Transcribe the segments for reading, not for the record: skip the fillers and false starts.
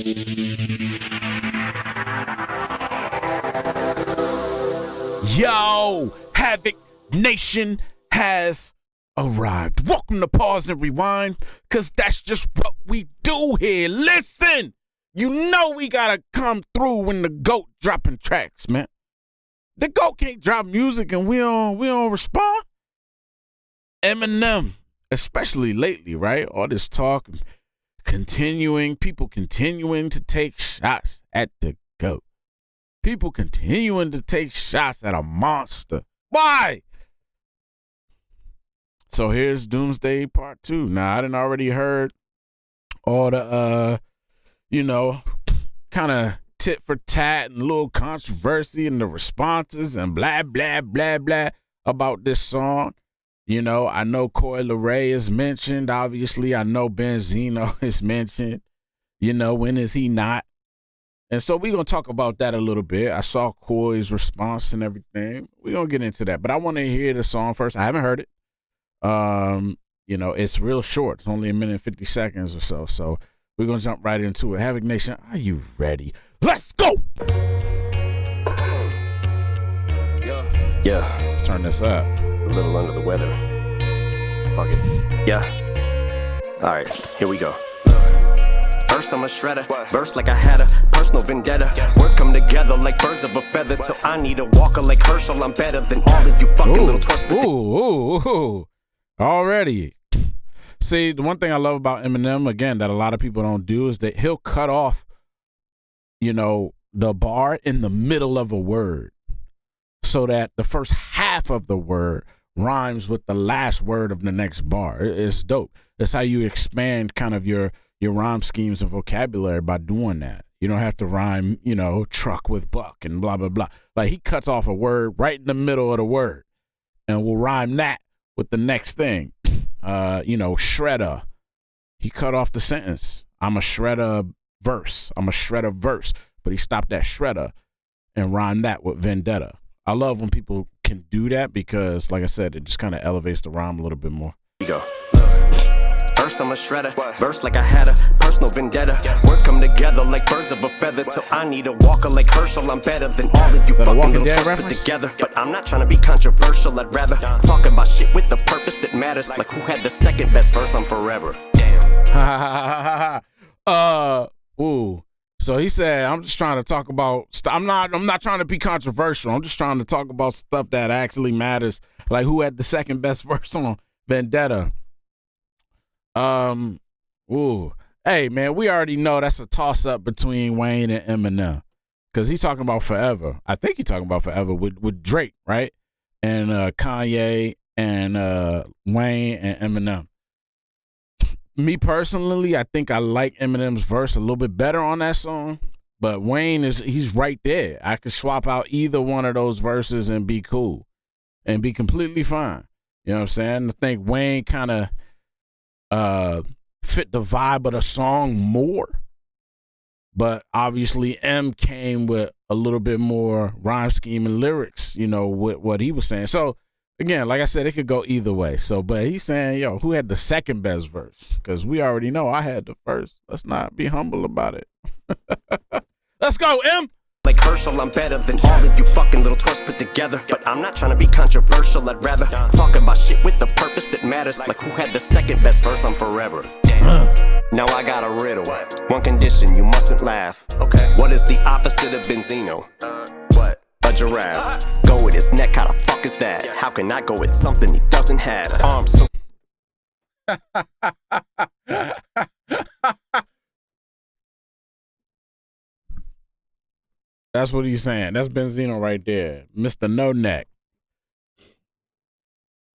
Yo, Havik Nation has arrived. Welcome to Pause and Rewind, because that's just what we do here. Listen, you know we gotta come through when the GOAT dropping tracks, man. The GOAT can't drop music and we don't respond. Eminem, especially lately, right? All this talk, people continuing to take shots at the GOAT. People continuing to take shots at a monster. Why? So here's Doomsday Part 2. Now, I done already heard all the, kind of tit for tat and a little controversy and the responses and blah, blah, blah, blah about this song. You know, I know Coi Leray is mentioned. Obviously, I know Benzino is mentioned. You know, when is he not? And so we're going to talk about that a little bit. I saw Coi's response and everything. We're going to get into that. But I want to hear the song first. I haven't heard it. It's real short. It's only 1 minute and 50 seconds or so. So we're going to jump right into it. Havik Nation, are you ready? Let's go! Yeah. Let's turn this up. A little under the weather. Fuck it. Yeah. All right, here we go. First I'm a shredder, verse like I had a personal vendetta. Words come together like birds of a feather. Till I need a walker like Herschel. I'm better than all of you fucking little twists. Ooh. Already. See, the one thing I love about Eminem, again, that a lot of people don't do is that he'll cut off, the bar in the middle of a word so that the first half of the word rhymes with the last word of the next bar. It's dope. That's how you expand kind of your rhyme schemes and vocabulary by doing that. You don't have to rhyme, truck with buck and blah, blah, blah. Like, he cuts off a word right in the middle of the word and will rhyme that with the next thing. Shredder. He cut off the sentence. I'm a shredder verse. But he stopped that shredder and rhymed that with vendetta. I love when people can do that because, like I said, it just kind of elevates the rhyme a little bit more. Here you go. First I'm a shredder, verse like I had a personal vendetta. Words come together like birds of a feather. Till I need a walker like Herschel. I'm better than all of you fucking little twists put together. But I'm not trying to be controversial. I'd rather talk about shit with the purpose that matters. Like who had the second best verse on Forever. Damn. Ooh. So he said, I'm just trying to talk about I'm not trying to be controversial. I'm just trying to talk about stuff that actually matters. Like who had the second best verse on Vendetta. Hey man, we already know that's a toss up between Wayne and Eminem, because he's talking about Forever. I think he's talking about Forever with Drake, right? And Kanye and Wayne and Eminem. Me personally, I think I like Eminem's verse a little bit better on that song, but Wayne he's right there. I could swap out either one of those verses and be cool and be completely fine. You know what I'm saying? I think Wayne kind of fit the vibe of the song more, but obviously M came with a little bit more rhyme scheme and lyrics, with what he was saying. So again, like I said, it could go either way. So, but he's saying, who had the second best verse? Because we already know I had the first. Let's not be humble about it. Let's go, M. Like Herschel, I'm better than all of you fucking little twists put together. But I'm not trying to be controversial. I'd rather talk about shit with the purpose that matters. Like who had the second best verse on Forever. Damn. Now I got a riddle. One condition, you mustn't laugh. Okay. What is the opposite of Benzino? What? A giraffe. Go with his neck, how the fuck is that? How can I go with something he doesn't have? Arms so That's what he's saying. That's Benzino right there. Mr. No Neck.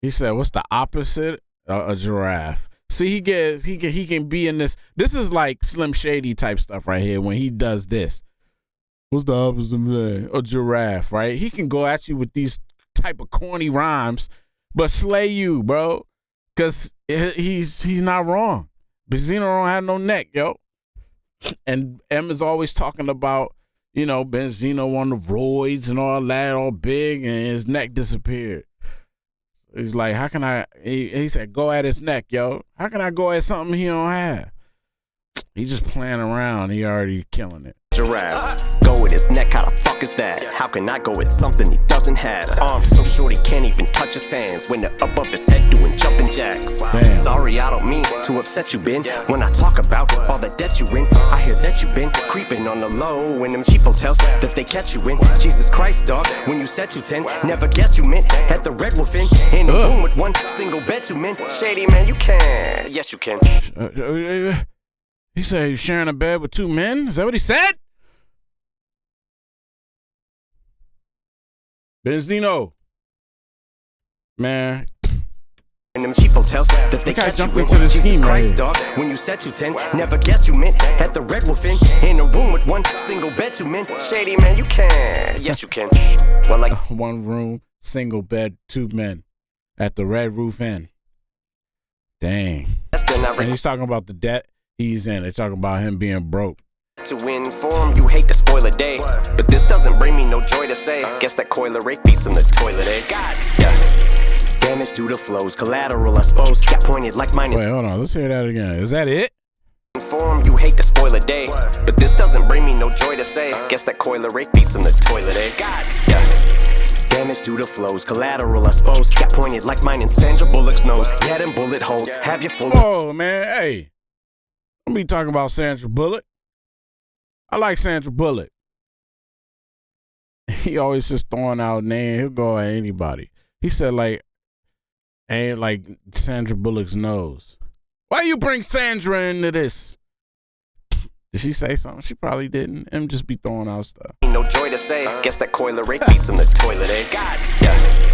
He said, what's the opposite? A giraffe. See, he can be in this. This is like Slim Shady type stuff right here when he does this. What's the opposite of that? A giraffe, right? He can go at you with these type of corny rhymes, but slay you, bro. Because he's not wrong. Benzino don't have no neck, yo. And M is always talking about, Benzino on the roids and all that, all big, and his neck disappeared. He's like, how can I, he said, go at his neck, yo. How can I go at something he don't have? He's just playing around. He already killing it. Giraffe. Go with his neck, how the fuck is that? How can I go with something he doesn't have? Arms so short he can't even touch his hands when they're above his head doing jumping jacks. Damn. Sorry, I don't mean to upset you, Ben. When I talk about all the debt you in, I hear that you been creeping on the low in them cheap hotels that they catch you in. Jesus Christ, dog, when you said 210, never guessed you meant at the Red Wolf Inn. In a room with one single bed, 2 men. Shady man, you can. Yes, you can. He said he's sharing a bed with 2 men? Is that what he said? Benzino. Man. In them cheap hotels that they catch you in. Jesus Christ, dog, when you said 210, never guessed you meant at the Red Wolf Inn. In a room with one single bed, 2 men. Shady man, you can. Yes, you can. Well, like 1 room, single bed, 2 men at the Red Roof Inn. Dang. And he's talking about the debt he's in. They're talking about him being broke. To inform, you hate to spoil a day, but this doesn't bring me no joy to say. Guess that Coi Leray feeds in the toilet, eh? God, yeah. Damage due to flows, collateral, I suppose. Got pointed like mine. Wait, hold on. Let's hear that again. Is that it? Inform, you hate to spoil a day, but this doesn't bring me no joy to say. Guess that Coi Leray feeds in the toilet, eh? God, yeah. Damage due to flows, collateral, I suppose. Got pointed like mine in Sandra Bullock's nose. Head and bullet holes, have you full of... Oh, man, hey. Don't be talking about Sandra Bullock. I like Sandra Bullock. He always just throwing out names. He'll go at anybody. He said, like, ain't like Sandra Bullock's nose. Why you bring Sandra into this? Did she say something? She probably didn't. Him just be throwing out stuff. No joy to say. Guess that Coi Leray feeds in the toilet, eh? God, yeah.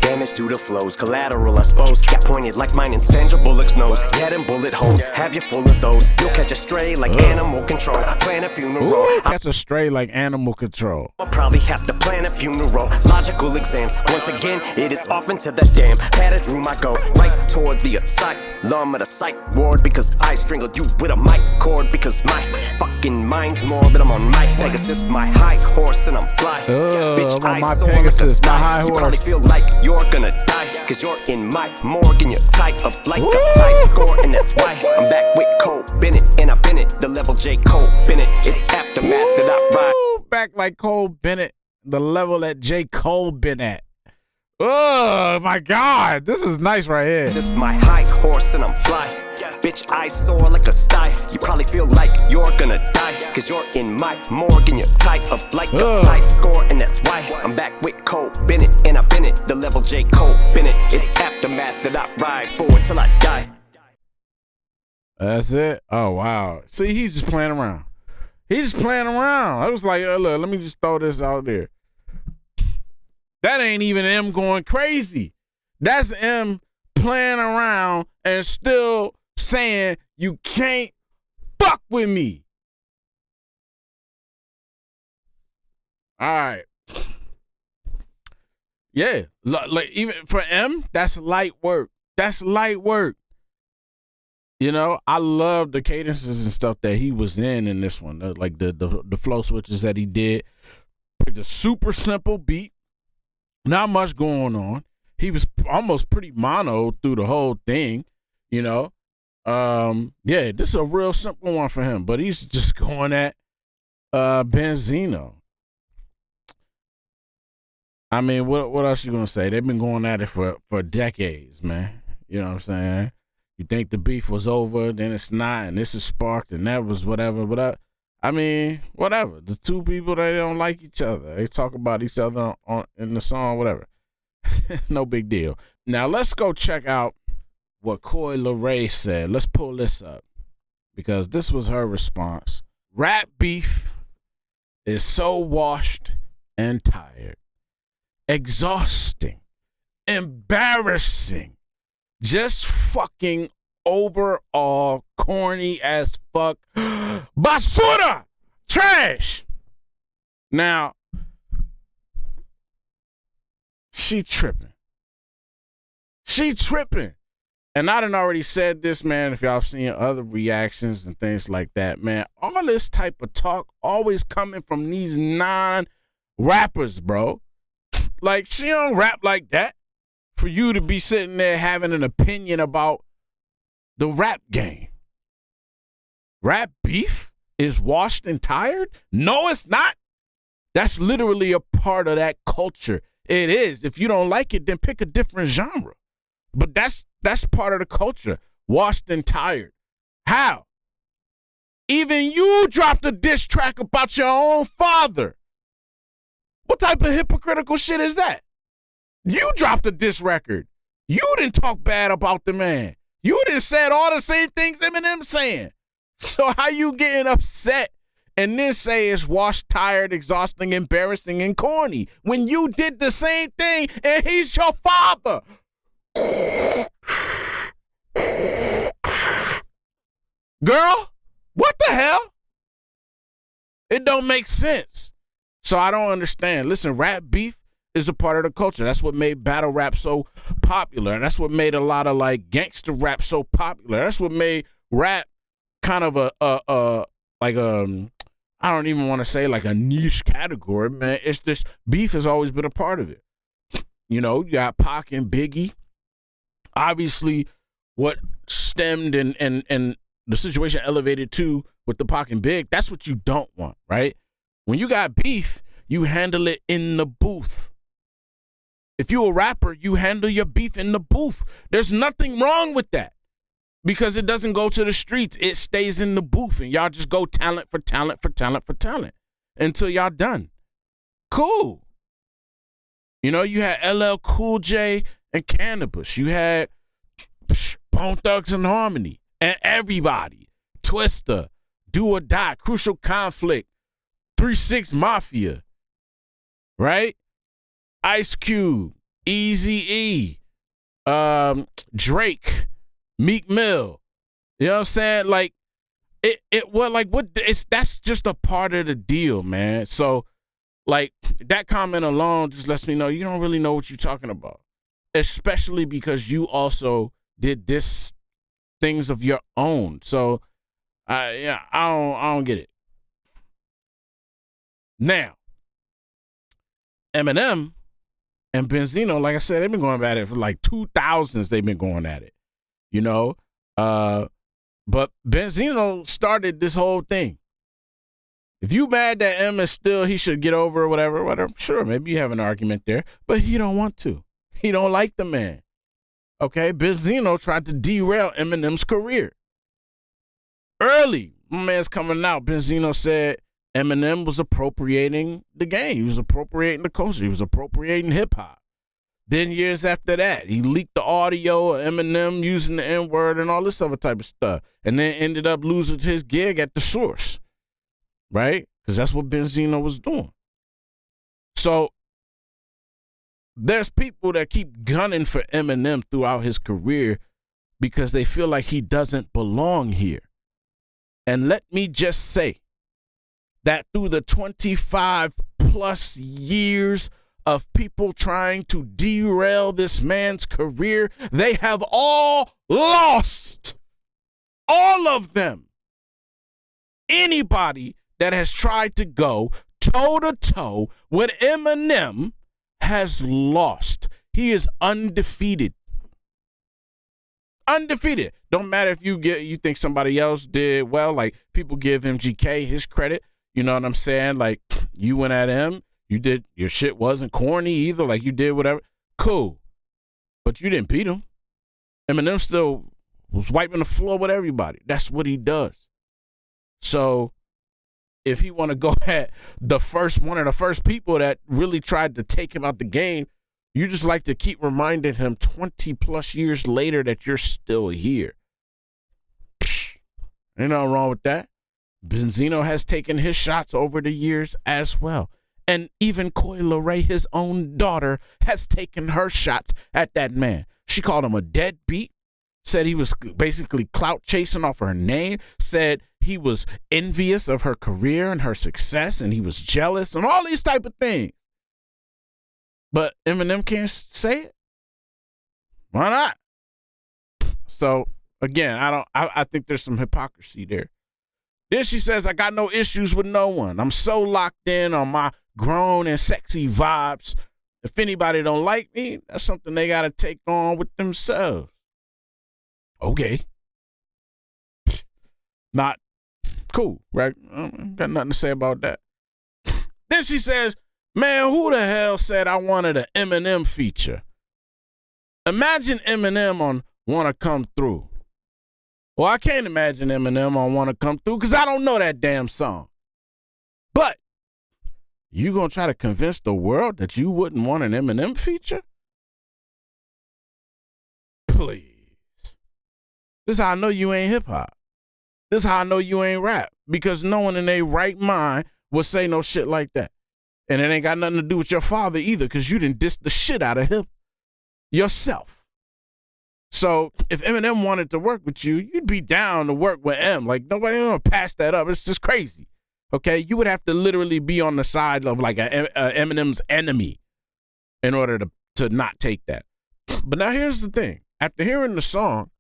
Damage due to flows, collateral, I suppose. Got pointed like mine in Sandra Bullock's nose. Head and bullet holes, have you full of those? You'll catch a stray like animal control. Plan a funeral. Ooh, catch a stray like animal control. I'll probably have to plan a funeral. Logical exams. Once again, it is off into the damn padded room I go. Right toward the asylum of the psych ward. Because I strangled you with a mic cord. Because my fucking mind's morbid. I'm on my Pegasus, my high horse, and I'm fly. Bitch, I'm on my soar Pegasus, like a my sty. high You horse. probably feel like you're gonna die, cause you're in my morgue and you're tight up like a tight score. And that's why I'm back with Cole Bennett, and I've been it, the level J. Cole Bennett. It's aftermath that I ride. Back like Cole Bennett, the level that J. Cole been at. Oh my God, this is nice right here. This is my high horse and I'm fly. Bitch, I soar like a sty. You probably feel like you're gonna die, cause you're in my morgue and you're tight up like a tight score. And that's why I'm back with Cole Bennett, and I've been it, the level J. Cole Bennett. It's aftermath that I ride forward till I die. That's it? Oh, wow. See, he's just playing around. He's just playing around. I was like, look, let me just throw this out there. That ain't even M going crazy. That's M playing around and still saying you can't fuck with me. All right. Yeah. Like even for M, that's light work. That's light work. You know, I love the cadences and stuff that he was in this one. Like the flow switches that he did. The super simple beat. Not much going on. He was almost pretty mono through the whole thing, you know. Yeah, this is a real simple one for him, but he's just going at Benzino. I mean, what else you gonna say? They've been going at it for decades, man. You know what I'm saying? You think the beef was over, then it's not, and this is sparked, and that was whatever. But I mean, whatever. The two people, they don't like each other. They talk about each other in the song, whatever. No big deal. Now, let's go check out what Coi Leray said. Let's pull this up because this was her response. Rap beef is so washed and tired, exhausting, embarrassing, just fucking overall corny as fuck. Basura! Trash! Now, she tripping. She tripping. And I done already said this, man, if y'all seen other reactions and things like that, man, all this type of talk always coming from these non-rappers, bro. Like, she don't rap like that for you to be sitting there having an opinion about the rap game. Rap beef is washed and tired? No, it's not. That's literally a part of that culture. It is. If you don't like it, then pick a different genre. But that's part of the culture. Washed and tired. How? Even you dropped a diss track about your own father. What type of hypocritical shit is that? You dropped a diss record. You didn't talk bad about the man. You didn't said all the same things Eminem saying. So how you getting upset and then say it's washed, tired, exhausting, embarrassing, and corny when you did the same thing and he's your father? Girl, what the hell? It don't make sense. So I don't understand. Listen, rap beef is a part of the culture. That's what made battle rap so popular. That's what made a lot of like gangster rap so popular. That's what made rap kind of I don't even want to say like a niche category, man. It's just beef has always been a part of it. You know, you got Pac and Biggie. Obviously, what stemmed and the situation elevated to with the Pac and Big, that's what you don't want, right? When you got beef, you handle it in the booth. If you a rapper, you handle your beef in the booth. There's nothing wrong with that because it doesn't go to the streets. It stays in the booth, and y'all just go talent for talent for talent for talent until y'all done. Cool. You know, you had LL Cool J and Cannabis. You had Bone Thugs and Harmony and everybody. Twista, Do or Die, Crucial Conflict, 3-6 Mafia, right? Ice Cube, Eazy-E, Drake, Meek Mill. You know what I'm saying? Like that's just a part of the deal, man. So like that comment alone just lets me know you don't really know what you're talking about. Especially because you also did this things of your own. So I don't get it. Now, Eminem and Benzino, like I said, they've been going at it for like 2000s. They've been going at it, you know. But Benzino started this whole thing. If you mad that M is still, he should get over or whatever. Sure, maybe you have an argument there, but he don't want to. He don't like the man. Okay, Benzino tried to derail Eminem's career. Early, my man's coming out. Benzino said Eminem was appropriating the game. He was appropriating the culture. He was appropriating hip-hop. Then years after that, he leaked the audio of Eminem using the N-word and all this other type of stuff. And then ended up losing his gig at the Source. Right? Because that's what Benzino was doing. So there's people that keep gunning for Eminem throughout his career because they feel like he doesn't belong here. And let me just say that through the 25 plus years of people trying to derail this man's career, they have all lost. All of them. Anybody that has tried to go toe-to-toe with Eminem has lost. He is undefeated. Undefeated. Don't matter if you think somebody else did well. Like, people give MGK his credit. You know what I'm saying? Like, you went at him. You did, your shit wasn't corny either. Like, you did whatever. Cool. But you didn't beat him. Eminem still was wiping the floor with everybody. That's what he does. So if he want to go at one of the first people that really tried to take him out the game, you just like to keep reminding him 20 plus years later that you're still here. Psh, ain't nothing wrong with that. Benzino has taken his shots over the years as well. And even Coi Leray, his own daughter, has taken her shots at that man. She called him a deadbeat, said he was basically clout chasing off her name, said he was envious of her career and her success, and he was jealous and all these type of things. But Eminem can't say it. Why not? So again, I think there's some hypocrisy there. Then she says, I got no issues with no one. I'm so locked in on my grown and sexy vibes. If anybody don't like me, that's something they got to take on with themselves. Okay. Not Cool, right? Got nothing to say about that. Then she says, man, who the hell said I wanted an Eminem feature? Imagine Eminem on Wanna Come Through. Well, I can't imagine Eminem on Wanna Come Through because I don't know that damn song. But you gonna try to convince the world that you wouldn't want an Eminem feature? Please. This is how I know you ain't hip-hop. This is how I know you ain't rap. Because no one in their right mind would say no shit like that. And it ain't got nothing to do with your father either, because you done dissed the shit out of him yourself. So if Eminem wanted to work with you, you'd be down to work with M. Like, nobody gonna pass that up. It's just crazy. Okay? You would have to literally be on the side of like Eminem's enemy in order to not take that. But now here's the thing. After hearing the song,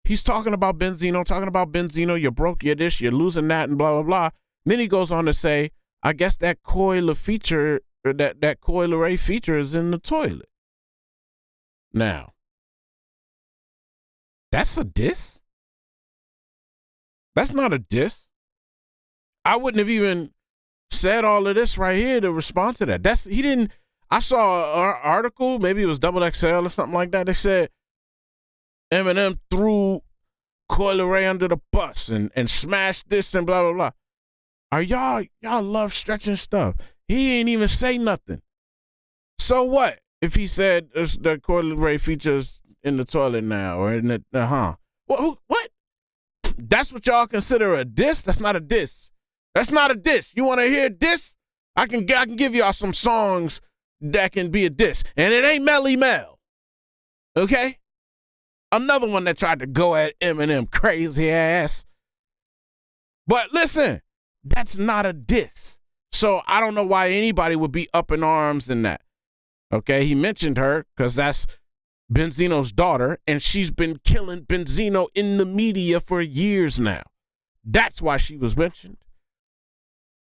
he's talking about Benzino, you broke, you're this, you're losing that, and blah, blah, blah. Then he goes on to say, I guess that Coi Leray feature is in the toilet. Now, that's a diss? That's not a diss. I wouldn't have even said all of this right here to respond to that. I saw an article, maybe it was XXL or something like that. They said Eminem threw Coi Leray under the bus and smashed this and blah, blah, blah. Are y'all love stretching stuff? He ain't even say nothing. So what if he said the Coi Leray features in the toilet now or in the, what? That's what y'all consider a diss? That's not a diss. That's not a diss. You want to hear a diss? I can give y'all some songs that can be a diss. And it ain't Melly Mel. Okay? Another one that tried to go at Eminem, crazy ass. But listen, that's not a diss. So I don't know why anybody would be up in arms in that. Okay, he mentioned her because that's Benzino's daughter, and she's been killing Benzino in the media for years now. That's why she was mentioned.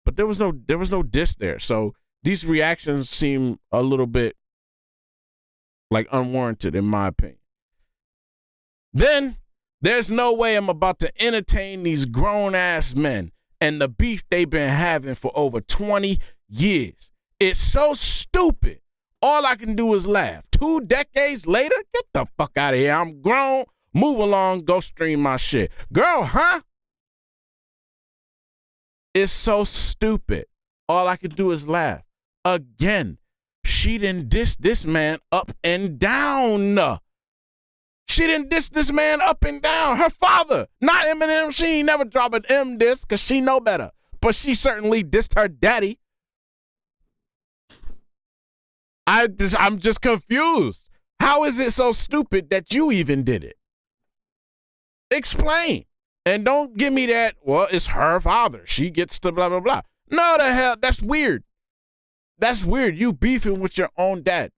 But there was no diss there. So these reactions seem a little bit like unwarranted, in my opinion. Then there's no way I'm about to entertain these grown-ass men and the beef they've been having for over 20 years. It's so stupid. All I can do is laugh. 2 decades later, get the fuck out of here. I'm grown. Move along. Go stream my shit. Girl, huh? It's so stupid. All I can do is laugh. Again, she done diss this man up and down. She didn't diss this man up and down. Her father, not Eminem. She ain't never drop an M diss because she know better. But she certainly dissed her daddy. I'm just confused. How is it so stupid that you even did it? Explain. And don't give me that, well, it's her father. She gets to blah, blah, blah. No, the hell, that's weird. That's weird. You beefing with your own dad.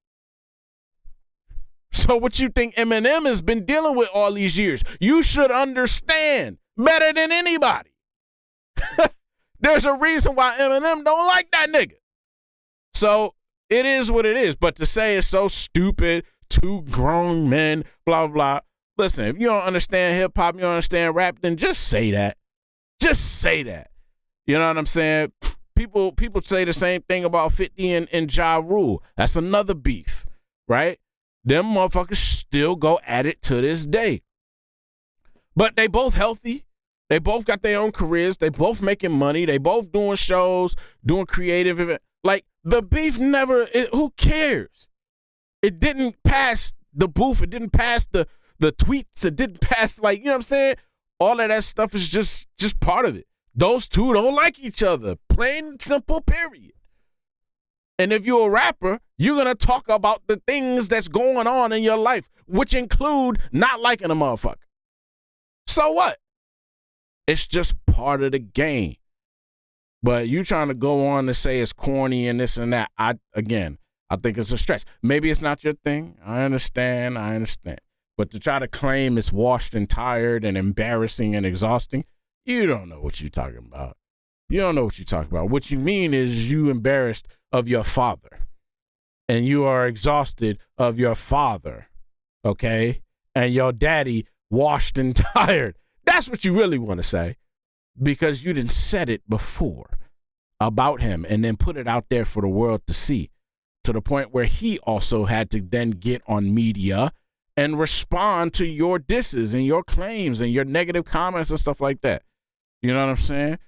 So what you think Eminem has been dealing with all these years? You should understand better than anybody. There's a reason why Eminem don't like that nigga. So it is what it is. But to say it's so stupid, 2 grown men, blah, blah. Listen, if you don't understand hip hop, you don't understand rap, then just say that. Just say that. You know what I'm saying? People say the same thing about 50 and Ja Rule. That's another beef, right? Them motherfuckers still go at it to this day. But they both healthy. They both got their own careers. They both making money. They both doing shows, doing creative events. Like, the beef who cares? It didn't pass the booth. It didn't pass the tweets. It didn't pass, like, you know what I'm saying? All of that stuff is just part of it. Those two don't like each other. Plain and simple, period. And if you're a rapper, you're going to talk about the things that's going on in your life, which include not liking a motherfucker. So what? It's just part of the game. But you trying to go on to say it's corny and this and that, I think it's a stretch. Maybe it's not your thing. I understand. But to try to claim it's washed and tired and embarrassing and exhausting, you don't know what you're talking about. You don't know what you're talking about. What you mean is you embarrassed of your father. And you are exhausted of your father. Okay? And your daddy washed and tired. That's what you really want to say. because you didn't said it before about him and then put it out there for the world to see, to the point where he also had to then get on media and respond to your disses and your claims and your negative comments and stuff like that. You know what I'm saying?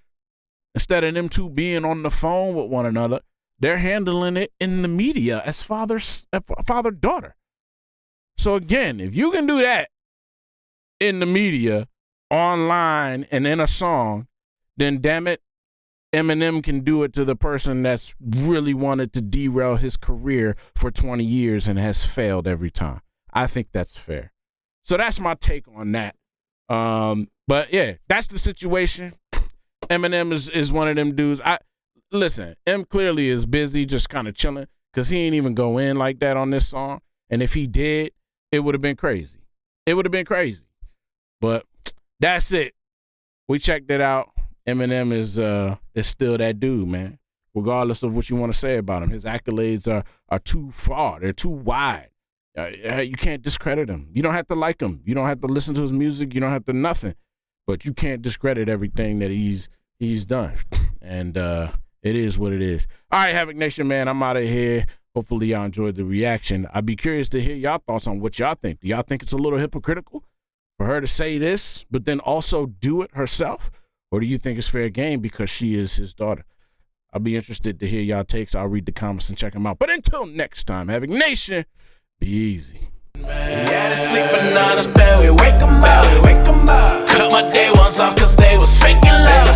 Instead of them two being on the phone with one another, they're handling it in the media as father-daughter. So again, if you can do that in the media, online, and in a song, then damn it, Eminem can do it to the person that's really wanted to derail his career for 20 years and has failed every time. I think that's fair. So that's my take on that. But yeah, that's the situation. Eminem is one of them dudes. Listen, M clearly is busy just kind of chilling because he ain't even go in like that on this song. And if he did, it would have been crazy. It would have been crazy. But that's it. We checked it out. Eminem is still that dude, man. Regardless of what you want to say about him, his accolades are too far. They're too wide. You can't discredit him. You don't have to like him. You don't have to listen to his music. You don't have to nothing. But you can't discredit everything that he's done. And it is what it is. All right, Havik Nation, man, I'm out of here. Hopefully y'all enjoyed the reaction. I'd be curious to hear y'all thoughts on what y'all think. Do y'all think it's a little hypocritical for her to say this, but then also do it herself? Or do you think it's fair game because she is his daughter? I'll be interested to hear y'all takes. I'll read the comments and check them out. But until next time, Havik Nation, be easy. Yeah, they sleeping on us bed, we wake 'em up. Cut my day ones off cause they was faking love.